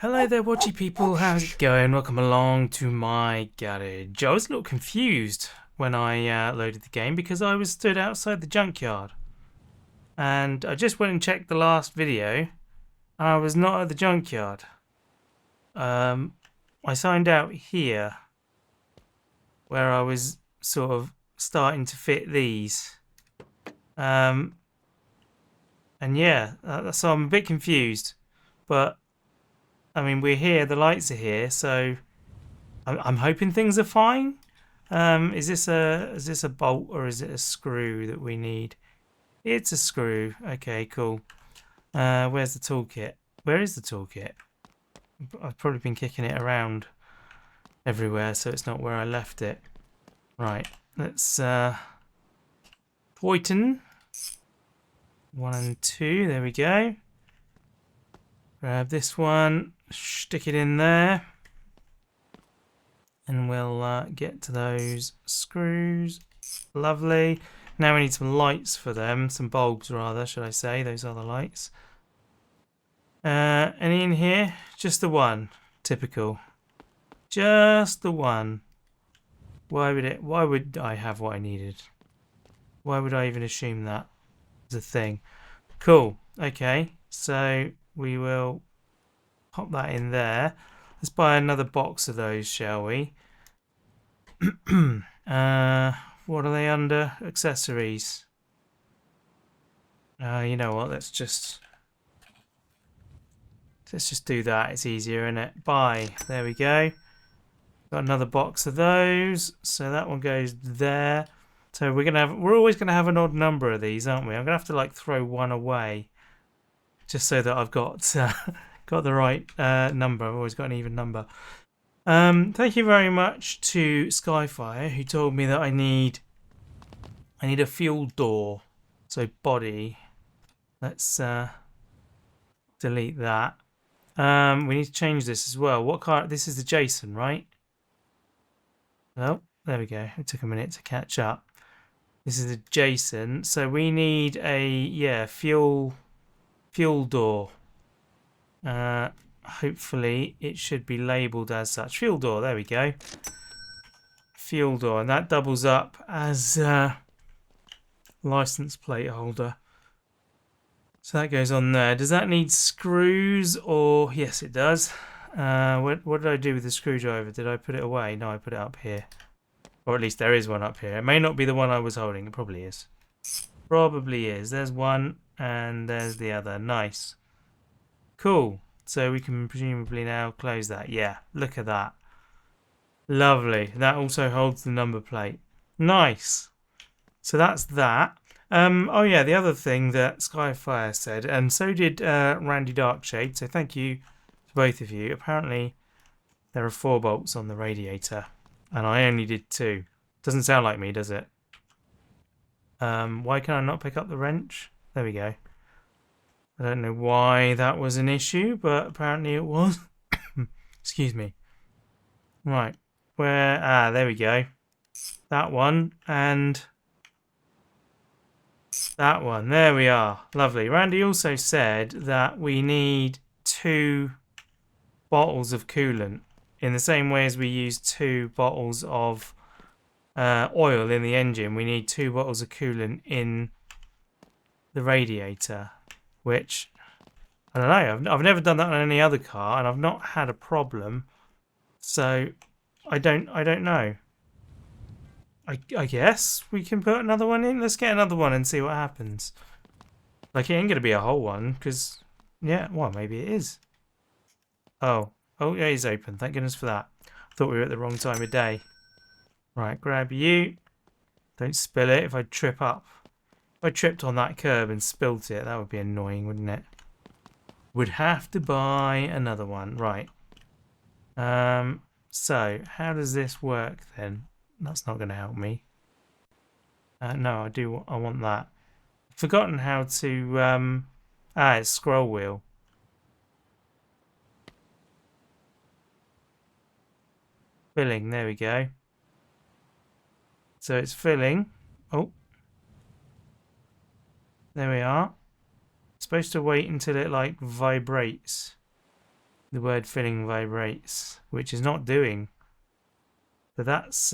Hello there, watchy people. How's it going? Welcome along to my garage. I was a little confused when I loaded the game because I was stood outside the junkyard. And I just went and checked the last video, and I was not at the junkyard. I signed out here, where I was sort of starting to fit these. And yeah, so I'm a bit confused. But I mean, we're here, the lights are here, so I'm hoping things are fine. Is this a bolt or is it a screw that we need? It's a screw. Okay, cool. Where's the toolkit? Where is the toolkit? I've probably been kicking it around everywhere, so it's not where I left it. Right, let's Poyton. 1 and 2, there we go. Grab this one, stick it in there. And we'll get to those screws. Lovely. Now we need some lights for them. Some bulbs, rather, should I say. Those are the lights. Any in here? Just the one. Typical. Just the one. Why would I have what I needed? Why would I even assume that was a thing? Cool. Okay. So we will pop that in there. Let's buy another box of those, shall we? What are they under? Accessories. You know what? Let's just do that. It's easier, isn't it? Buy. There we go. Got another box of those. So that one goes there. So we're always gonna have an odd number of these, aren't we? I'm gonna have to like throw one away, just so that I've got got the right number. I've always got an even number. Thank you very much to Skyfire, who told me that I need a fuel door. So body. Let's delete that. We need to change this as well. What car? This is the Jason, right? Oh, there we go. It took a minute to catch up. This is the Jason. So we need a fuel door. Hopefully it should be labelled as such. Fuel door, there we go. Fuel door, and that doubles up as license plate holder. So that goes on there. Does that need screws or... Yes, it does. What did I do with the screwdriver? Did I put it away? No, I put it up here. Or at least there is one up here. It may not be the one I was holding. It probably is. Probably is. There's one and there's the other. Nice. Cool. So we can presumably now close that. Yeah, look at that. Lovely. That also holds the number plate. Nice. So that's that. Oh yeah, the other thing that Skyfire said, and so did Randy Darkshade, so thank you to both of you. Apparently there are 4 bolts on the radiator, and I only did 2. Doesn't sound like me, does it? Why can I not pick up the wrench? There we go. I don't know why that was an issue, but apparently it was. Excuse me. Right. Where? Ah, there we go. That one and that one. There we are. Lovely. Randy also said that we need 2 bottles of coolant in the same way as we use 2 bottles of oil in the engine. We need 2 bottles of coolant in the radiator. Which, I don't know, I've never done that on any other car and I've not had a problem, so I don't know. I guess we can put another one in. Let's get another one and see what happens. Like, it ain't gonna be a whole one, because, yeah, well, maybe it is. Oh, yeah, it's open, thank goodness for that. I thought we were at the wrong time of day. Right, grab you. Don't spill it if I trip up. If I tripped on that curb and spilt it, that would be annoying, wouldn't it? Would have to buy another one. Right. So, how does this work then? That's not going to help me. No, I want that. I've forgotten how to... it's scroll wheel. Filling, there we go. So it's filling. Oh. There we are. Supposed to wait until it like vibrates. The word filling vibrates, which is not doing. So that's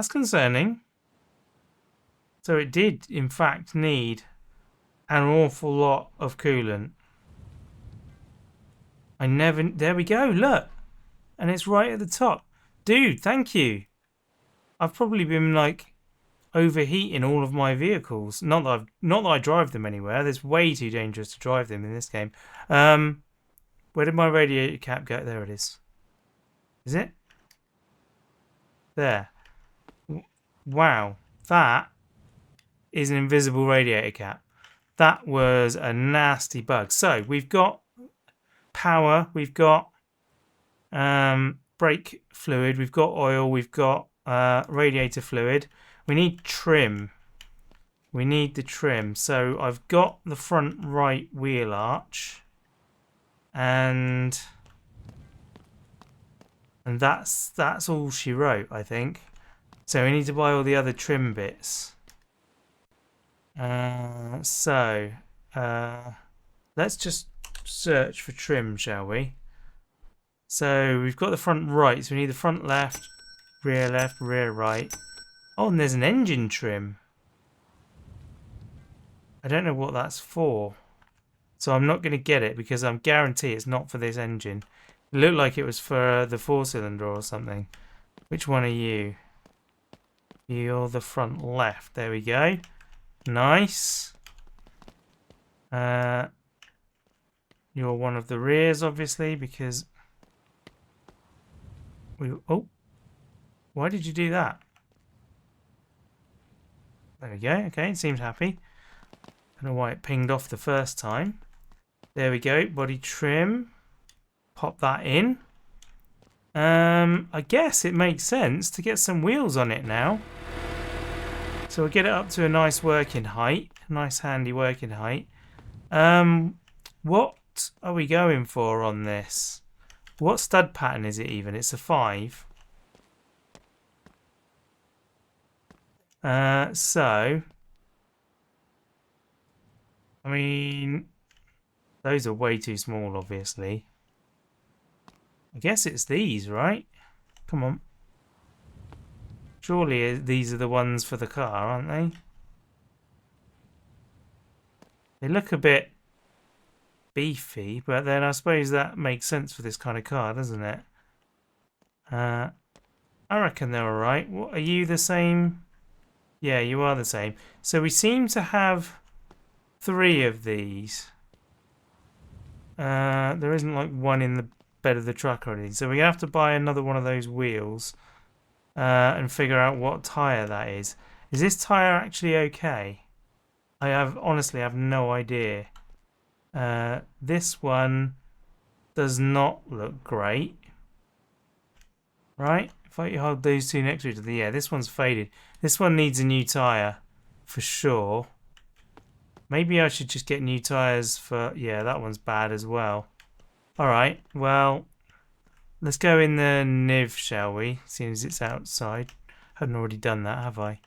concerning. So it did, in fact, need an awful lot of coolant. There we go, look. And it's right at the top. Dude, thank you. I've probably been like overheating all of my vehicles. Not that I drive them anywhere. It's way too dangerous to drive them in this game. Where did my radiator cap go? There it is. Is it? There. Wow. That is an invisible radiator cap. That was a nasty bug. So we've got power, we've got brake fluid, we've got oil, we've got radiator fluid. We need trim. We need the trim. So I've got the front right wheel arch, and that's all she wrote, I think. So we need to buy all the other trim bits. Let's just search for trim, shall we? So we've got the front right, so we need the front left, rear right. Oh, and there's an engine trim. I don't know what that's for. So I'm not going to get it because I'm guarantee it's not for this engine. It looked like it was for the 4-cylinder or something. Which one are you? You're the front left. There we go. Nice. You're one of the rears, obviously, because oh, why did you do that? There we go. Okay, it seems happy. I don't know why it pinged off the first time. There we go. Body trim. Pop that in. I guess it makes sense to get some wheels on it now. So we'll get it up to a nice working height. Nice handy working height. What are we going for on this? What stud pattern is it even? It's a 5. So I mean, those are way too small, obviously. I guess it's these, right? Come on. Surely these are the ones for the car, aren't they? They look a bit beefy, but then I suppose that makes sense for this kind of car, doesn't it? I reckon they're alright. What, are you the same? Yeah, you are the same. So we seem to have 3 of these. There isn't like one in the bed of the truck or anything. So we're going to have to buy another one of those wheels and figure out what tyre that is. Is this tyre actually okay? I honestly have no idea. This one does not look great. Right? If I hold those two next to each other, yeah, this one's faded. This one needs a new tyre for sure. Maybe I should just get new tyres for... Yeah, that one's bad as well. Alright, well, let's go in the NIV, shall we? Seeing as it's outside. Haven't already done that, have I?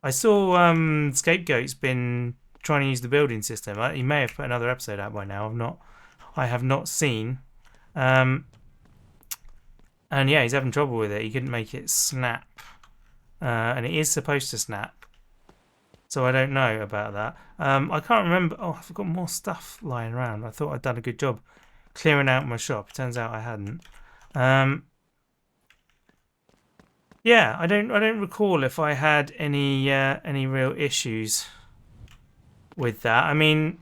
I saw Scapegoat's been trying to use the building system. He may have put another episode out by now. I have not seen. And yeah, he's having trouble with it. He couldn't make it snap. And it is supposed to snap. So I don't know about that. I can't remember. Oh, I've got more stuff lying around. I thought I'd done a good job clearing out my shop. It turns out I hadn't. Yeah, I don't recall if I had any real issues with that. I mean,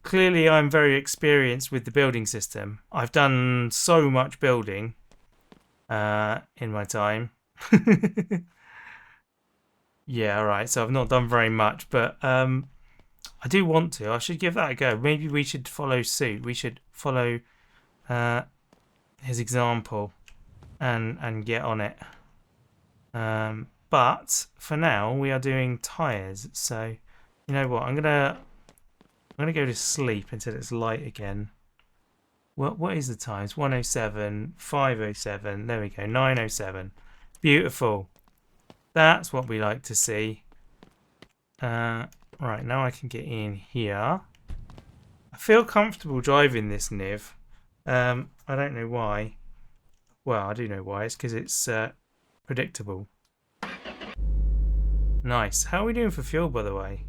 clearly I'm very experienced with the building system. I've done so much building in my time. Yeah, alright, so I've not done very much, but I do want to. I should give that a go. Maybe we should follow suit. We should follow his example and get on it. But for now, we are doing tyres. So, you know what? I'm gonna go to sleep until it's light again. What is the time? It's 1:07, 5:07. There we go. 9:07. Beautiful. That's what we like to see. Right, now I can get in here. I I feel comfortable driving this Niv. I don't know why. Well, I do know why. It's because it's predictable. Nice. How are we doing for fuel, by the way?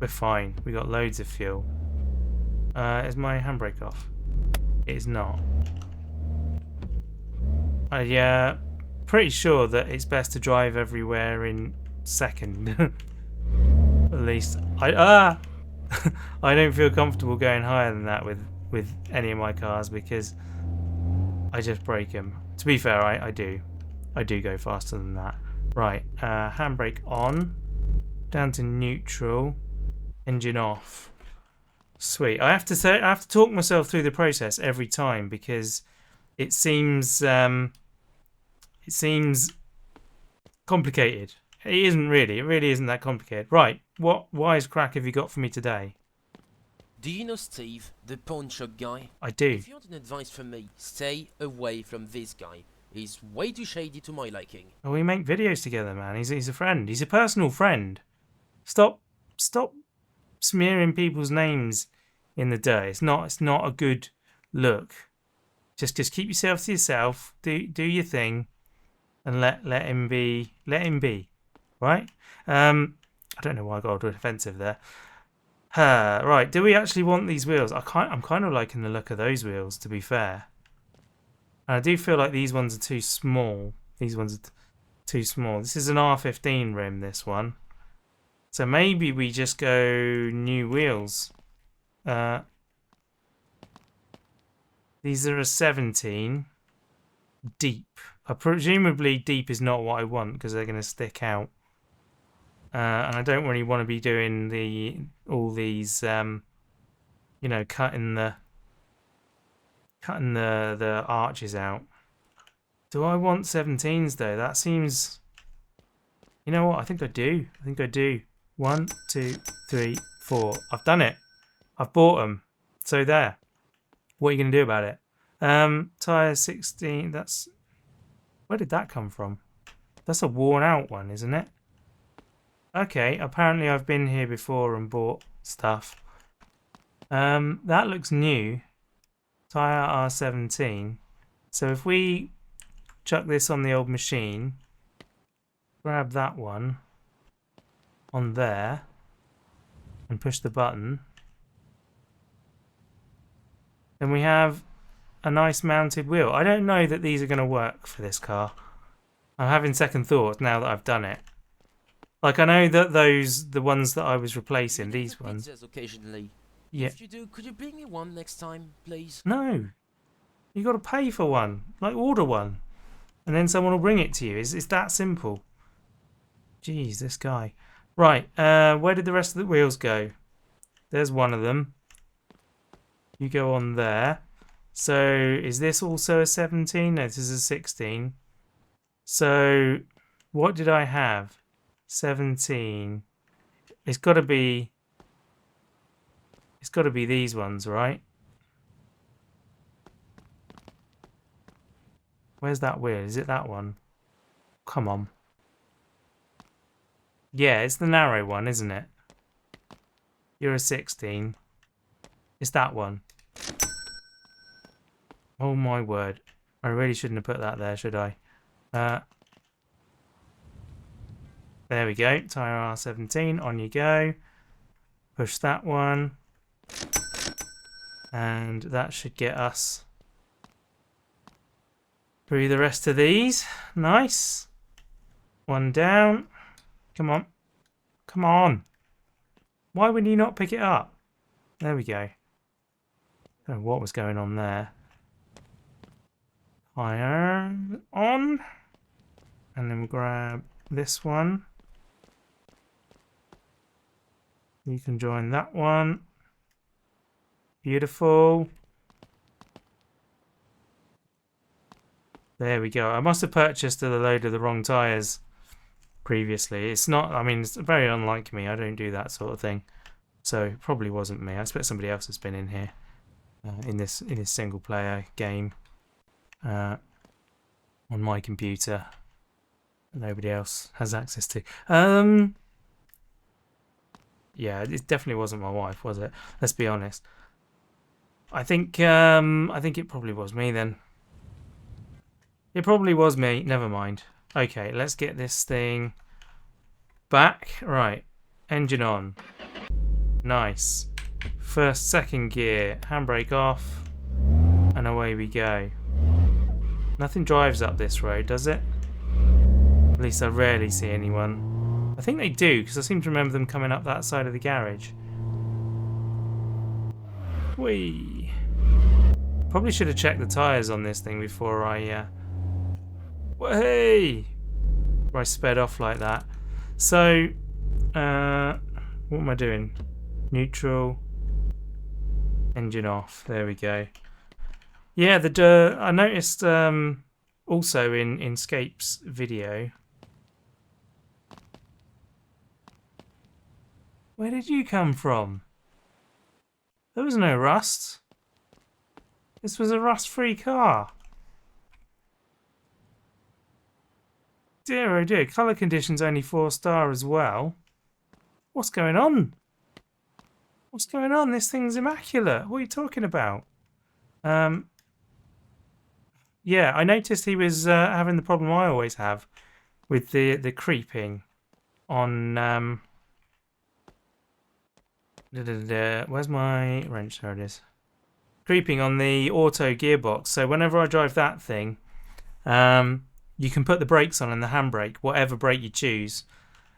We're fine. We got loads of fuel. Is my handbrake off? It is not. Yeah, pretty sure that it's best to drive everywhere in second. At least I I don't feel comfortable going higher than that with any of my cars because I just break them. To be fair, I do go faster than that. Right, handbrake on, down to neutral, engine off. Sweet. I have to talk myself through the process every time because it seems complicated. It isn't really. It really isn't that complicated. Right. What wise crack have you got for me today? Do you know Steve, the pawn shop guy? I do. If you want an advice from me, stay away from this guy. He's way too shady to my liking. Well, we make videos together, man. He's a friend. He's a personal friend. Stop smearing people's names in the dirt. It's not a good look. Just keep yourself to yourself. Do your thing, and let him be. Right? I don't know why I got defensive there. Right. Do we actually want these wheels? I'm kind of liking the look of those wheels, to be fair. And I do feel like these ones are too small. These ones are too small. This is an R15 rim, this one. So maybe we just go new wheels. These are a 17. Deep. Presumably deep is not what I want because they're going to stick out. And I don't really want to be doing all these, you know, cutting the arches out. Do I want 17s though? That seems... You know what? I think I do. 1, 2, 3, 4. I've done it. I've bought them. So there. What are you going to do about it? Tyre 16. That's... Where did that come from? That's a worn out one, isn't it? Okay. Apparently I've been here before and bought stuff. That looks new. Tyre R17. So if we chuck this on the old machine, grab that one on there and push the button, then we have a nice mounted wheel. I don't know that these are going to work for this car. I'm having second thoughts now that I've done it. Like, I know that the ones that I was replacing, these ones. Occasionally. Yeah. If you do, could you bring me one next time, please? No. You got to pay for one. Like, order one. And then someone will bring it to you. It's that simple. Jeez, this guy. Right, where did the rest of the wheels go? There's one of them. You go on there. So, is this also a 17? No, this is a 16. So, what did I have? 17. It's got to be these ones, right? Where's that wheel? Is it that one? Come on. Yeah, it's the narrow one, isn't it? You're a 16. It's that one. Oh my word. I really shouldn't have put that there, should I? There we go. Tyre R17. On you go. Push that one. And that should get us through the rest of these. Nice. One down. Come on. Come on. Why would you not pick it up? There we go. Don't know what was going on there. Iron on. And then we'll grab this one. You can join that one. Beautiful. There we go. I must have purchased a load of the wrong tyres previously. It's not, I mean, it's very unlike me. I don't do that sort of thing. So it probably wasn't me. I expect somebody else has been in here in this single player game on my computer. Nobody else has access to. Yeah, it definitely wasn't my wife, was it? Let's be honest. I think it probably was me then. It probably was me. Never mind. Okay, let's get this thing back. Right. Engine on. Nice. First, second gear. Handbrake off. And away we go. Nothing drives up this road, does it? At least I rarely see anyone. I think they do, because I seem to remember them coming up that side of the garage. Whee! Probably should have checked the tyres on this thing before I... Hey! Before I sped off like that. So, what am I doing? Neutral. Engine off. There we go. Yeah, I noticed also in Scape's video. Where did you come from? There was no rust. This was a rust-free car. Dear oh dear, colour conditions only 4-star as well. What's going on? What's going on? This thing's immaculate. What are you talking about? Yeah, I noticed he was having the problem I always have with the creeping on. Where's my wrench? There it is. Creeping on the auto gearbox. So whenever I drive that thing, you can put the brakes on and the handbrake, whatever brake you choose,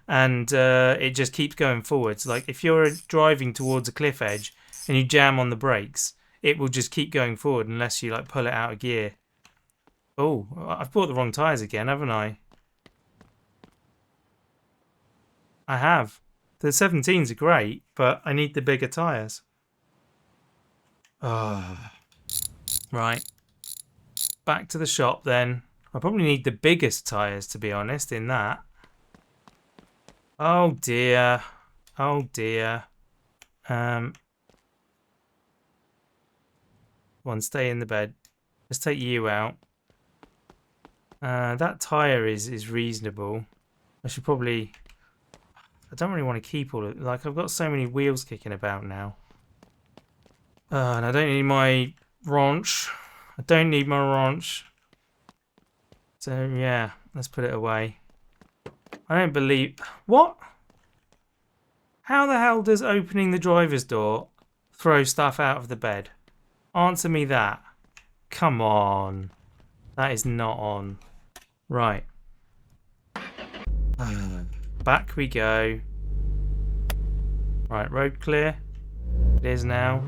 and it just keeps going forwards. Like if you're driving towards a cliff edge and you jam on the brakes, it will just keep going forward unless you like pull it out of gear. Oh, I've bought the wrong tyres again, haven't I? I have. The 17s are great, but I need the bigger tyres. Right. Back to the shop then. I probably need the biggest tyres, to be honest, in that. Oh dear. Oh dear. One, stay in the bed. Let's take you out. That tyre is reasonable. I should probably... I don't really want to keep all of it. Like, I've got so many wheels kicking about now. And I don't need my wrench. I don't need my wrench. So, yeah, let's put it away. I don't believe... What? How the hell does opening the driver's door throw stuff out of the bed? Answer me that. Come on. That is not on. Right. Back we go. Right, road clear. It is now.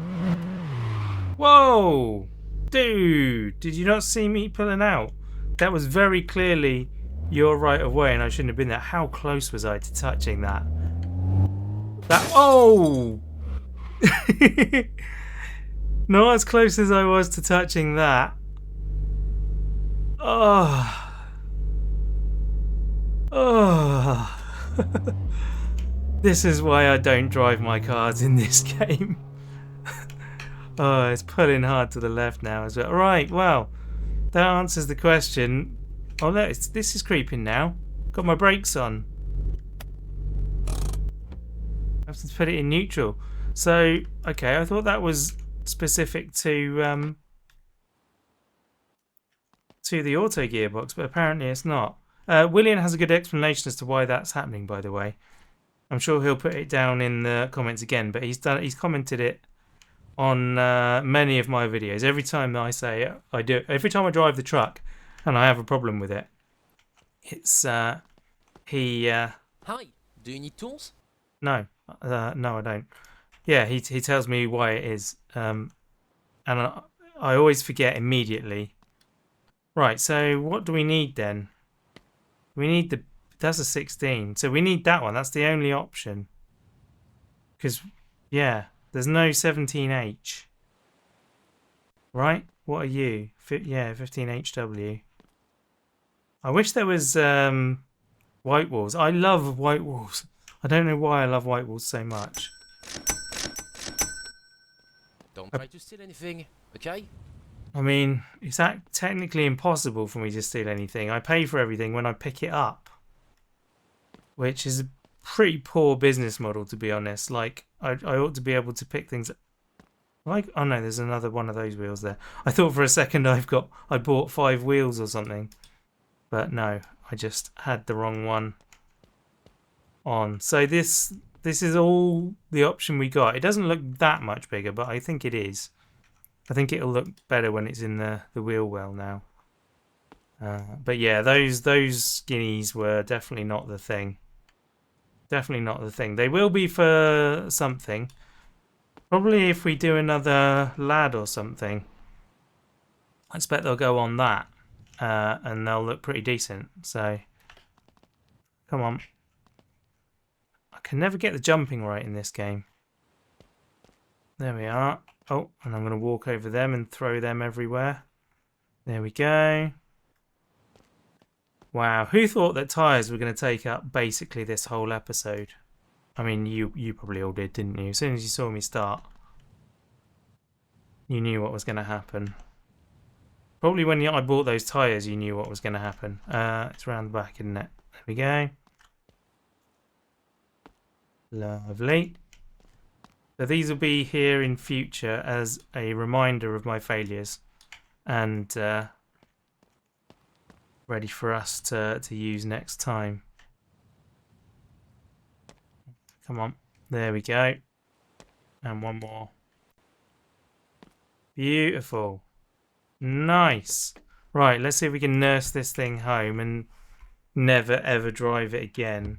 Whoa! Dude, did you not see me pulling out? That was very clearly your right of way and I shouldn't have been there. How close was I to touching that? Oh! Not as close as I was to touching that. Oh. Oh. This is why I don't drive my cars in this game. Oh, it's pulling hard to the left now as well. Right, well, that answers the question. Oh, look, this is creeping now. Got my brakes on. I have to put it in neutral. So, okay, I thought that was specific to the auto gearbox, but apparently it's not. William has a good explanation as to why that's happening, by the way. I'm sure he'll put it down in the comments again, but he's commented it on many of my videos. Every time I say it, I do. Every time I drive the truck and I have a problem with it, it's he. Hi, do you need tools? No, no, I don't. Yeah, he tells me why it is, and I always forget immediately. Right, so what do we need then? We need the... That's a 16. So we need that one. That's the only option. Because, yeah, there's no 17H. Right? What are you? Yeah, 15HW. I wish there was white walls. I love white walls. I don't know why I love white walls so much. Don't try to steal anything, okay? I mean, it's technically impossible for me to steal anything. I pay for everything when I pick it up. Which is pretty poor business model, to be honest. Like, I ought to be able to pick things. Like, oh no, there's another one of those wheels there. I thought for a second I bought 5 wheels or something, but no, I just had the wrong one on. So this is all the option we got. It doesn't look that much bigger, but I think it is. I think it'll look better when it's in the wheel well now. But yeah, those skinnies were definitely not the thing. Definitely not the thing. They will be for something. Probably if we do another lad or something. I expect they'll go on that. And they'll look pretty decent. So, come on. I can never get the jumping right in this game. There we are. Oh, and I'm going to walk over them and throw them everywhere. There we go. Wow, who thought that tyres were going to take up basically this whole episode? I mean, you probably all did, didn't you? As soon as you saw me start, you knew what was going to happen. Probably when I bought those tyres, you knew what was going to happen. It's round the back, isn't it? There we go. Lovely. So these will be here in future as a reminder of my failures. And ready for us to use next time. Come on. There we go. And one more. Beautiful. Nice. Right, let's see if we can nurse this thing home and never ever drive it again.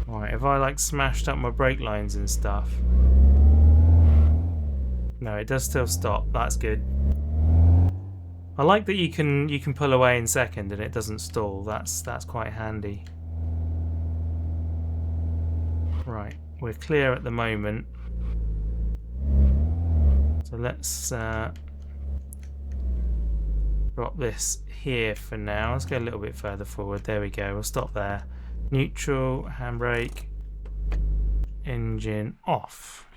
Right, have I like smashed up my brake lines and stuff? No, it does still stop. That's good. I like that you can pull away in second and it doesn't stall. That's quite handy. Right, we're clear at the moment. So let's drop this here for now. Let's go a little bit further forward. There we go. We'll stop there. Neutral, handbrake, engine off.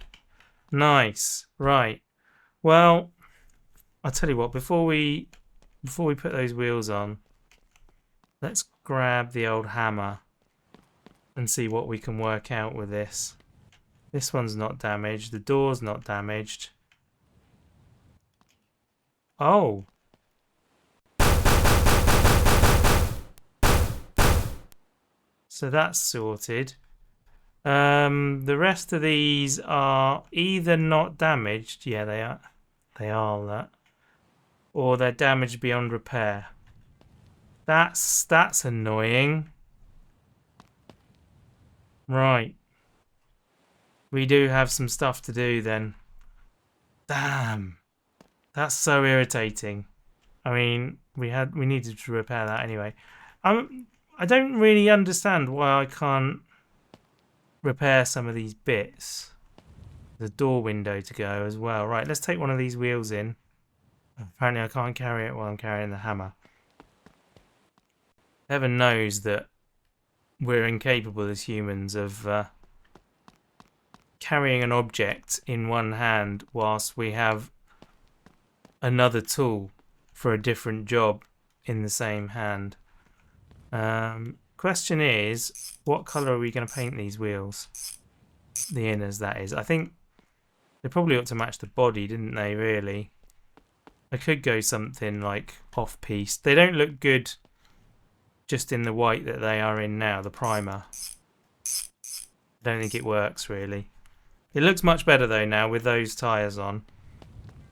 Nice. Right. Well, I'll tell you what, before we put those wheels on, let's grab the old hammer and see what we can work out with this. This one's not damaged. The door's not damaged. Oh. So that's sorted. The rest of these are either not damaged. Yeah, they are. They are that. Or they're damaged beyond repair. That's annoying. Right. We do have some stuff to do then. Damn. That's so irritating. I mean, we needed to repair that anyway. I don't really understand why I can't repair some of these bits. There's a door window to go as well. Right, let's take one of these wheels in. Apparently I can't carry it while I'm carrying the hammer. Heaven knows that we're incapable as humans of carrying an object in one hand whilst we have another tool for a different job in the same hand. Question is, what colour are we going to paint these wheels? The inners, that is. I think they probably ought to match the body, didn't they, really? I could go something like off-piste. They don't look good just in the white that they are in now, the primer. I don't think it works, really. It looks much better, though, now with those tyres on.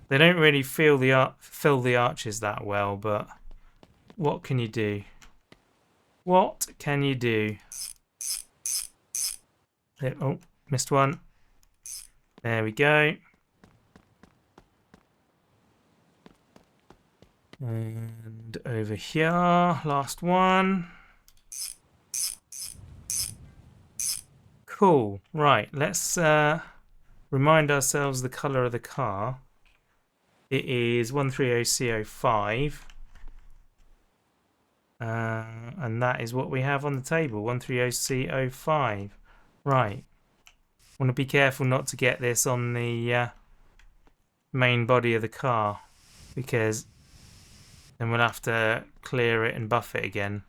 They don't really fill the arches that well, but what can you do? What can you do? Oh, missed one. There we go. And over here, last one. Cool. Right, let's remind ourselves the colour of the car. It is 130CO5. And that is what we have on the table, 130CO5. Right. Want to be careful not to get this on the main body of the car, because Then we'll have to clear it and buff it again.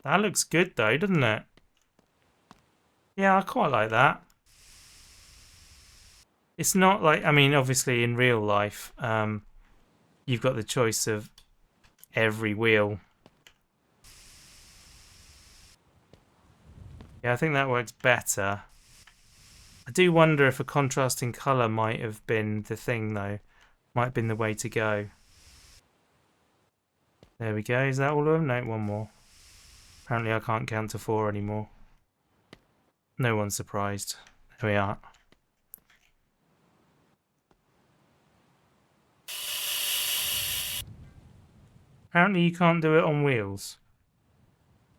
That looks good though, doesn't it? Yeah, I quite like that. It's not like, I mean, obviously in real life, you've got the choice of every wheel. Yeah, I think that works better. I do wonder if a contrasting colour might have been the thing though. Might have been the way to go. There we go. Is that all of them? No, one more. Apparently I can't count to 4 anymore. No one's surprised. There we are. Apparently you can't do it on wheels.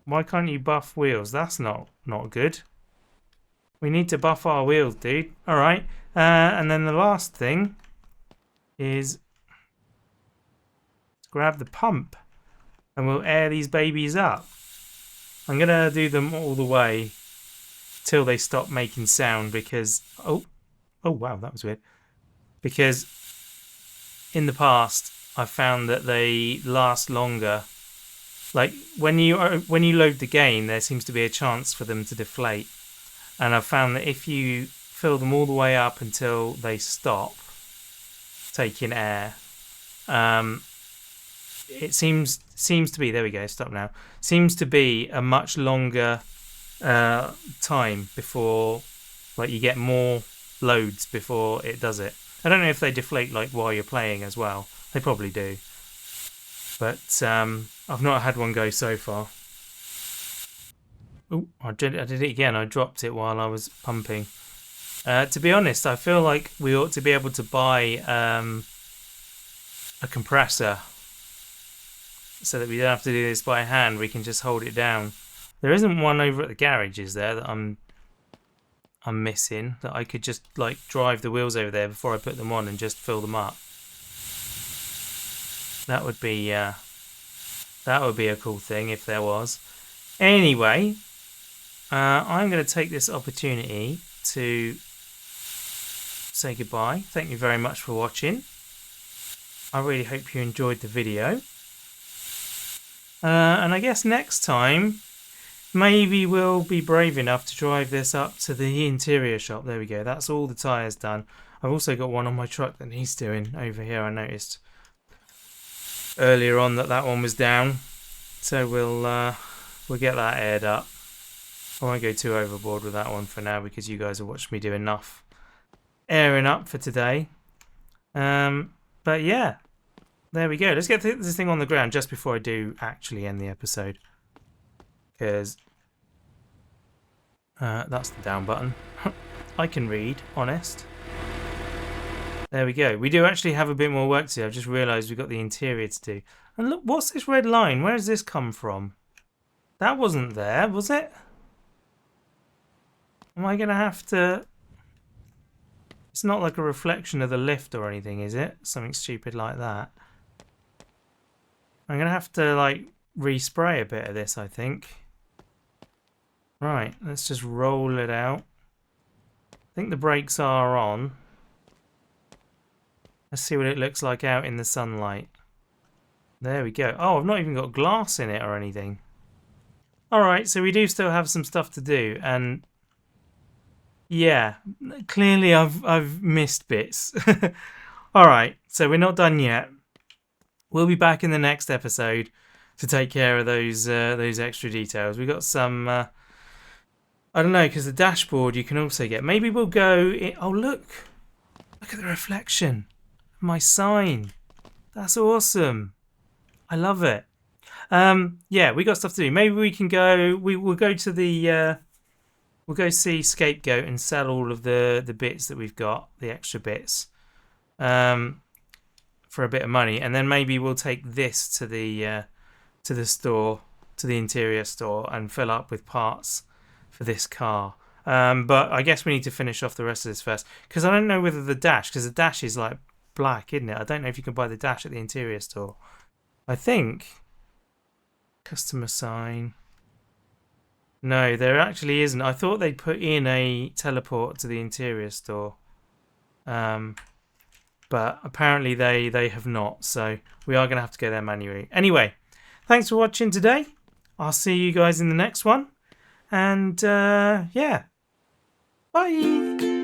Why can't you buff wheels? That's not good. We need to buff our wheels, dude. Alright. And then the last thing is grab the pump and we'll air these babies up. I'm going to do them all the way till they stop making sound because... Oh wow, that was weird. Because in the past, I've found that they last longer. Like, when you load the game, there seems to be a chance for them to deflate. And I've found that if you fill them all the way up until they stop taking air, it seems to be, there we go, stop now, seems to be a much longer time before, like, you get more loads before it does it. I don't know if they deflate like while you're playing as well. They probably do, but I've not had one go so far. Oh, I did it again. I dropped it while I was pumping. To be honest, I feel like we ought to be able to buy a compressor so that we don't have to do this by hand. We can just hold it down. There isn't one over at the garage, is there, that I'm missing, that I could just like drive the wheels over there before I put them on and just fill them up. That would be a cool thing if there was. Anyway, I'm going to take this opportunity to say goodbye. Thank you very much for watching. I really hope you enjoyed the video. And I guess next time, maybe we'll be brave enough to drive this up to the interior shop. There we go. That's all the tyres done. I've also got one on my truck that he's doing over here. I noticed earlier on that one was down. So we'll get that aired up. I won't go too overboard with that one for now because you guys have watched me do enough airing up for today. But yeah, there we go. Let's get this thing on the ground just before I do actually end the episode. Because that's the down button. I can read, honest. There we go. We do actually have a bit more work to do. I've just realised we've got the interior to do. And look, what's this red line? Where does this come from? That wasn't there, was it? Am I going to have to... It's not like a reflection of the lift or anything, is it? Something stupid like that. I'm going to have to, like, respray a bit of this, I think. Right, let's just roll it out. I think the brakes are on. Let's see what it looks like out in the sunlight. There we go. Oh, I've not even got glass in it or anything. Alright, so we do still have some stuff to do, and yeah, clearly I've missed bits. Alright, so we're not done yet. We'll be back in the next episode to take care of those extra details. We got some I don't know, because the dashboard you can also get. Maybe we'll go in, oh look at the reflection of my sign. That's awesome. I love it. Yeah, we got stuff to do. Maybe we can go. We'll go to the. We'll go see Scapegoat and sell all of the bits that we've got, the extra bits, for a bit of money, and then maybe we'll take this to the store, to the interior store, and fill up with parts for this car. But I guess we need to finish off the rest of this first, because I don't know whether the dash, because the dash is like black, isn't it? I don't know if you can buy the dash at the interior store. I think. Customer sign. No, there actually isn't. I thought they'd put in a teleport to the interior store. but apparently they have not, so we are going to have to go there manually. Anyway, thanks for watching today. I'll see you guys in the next one, and yeah, bye.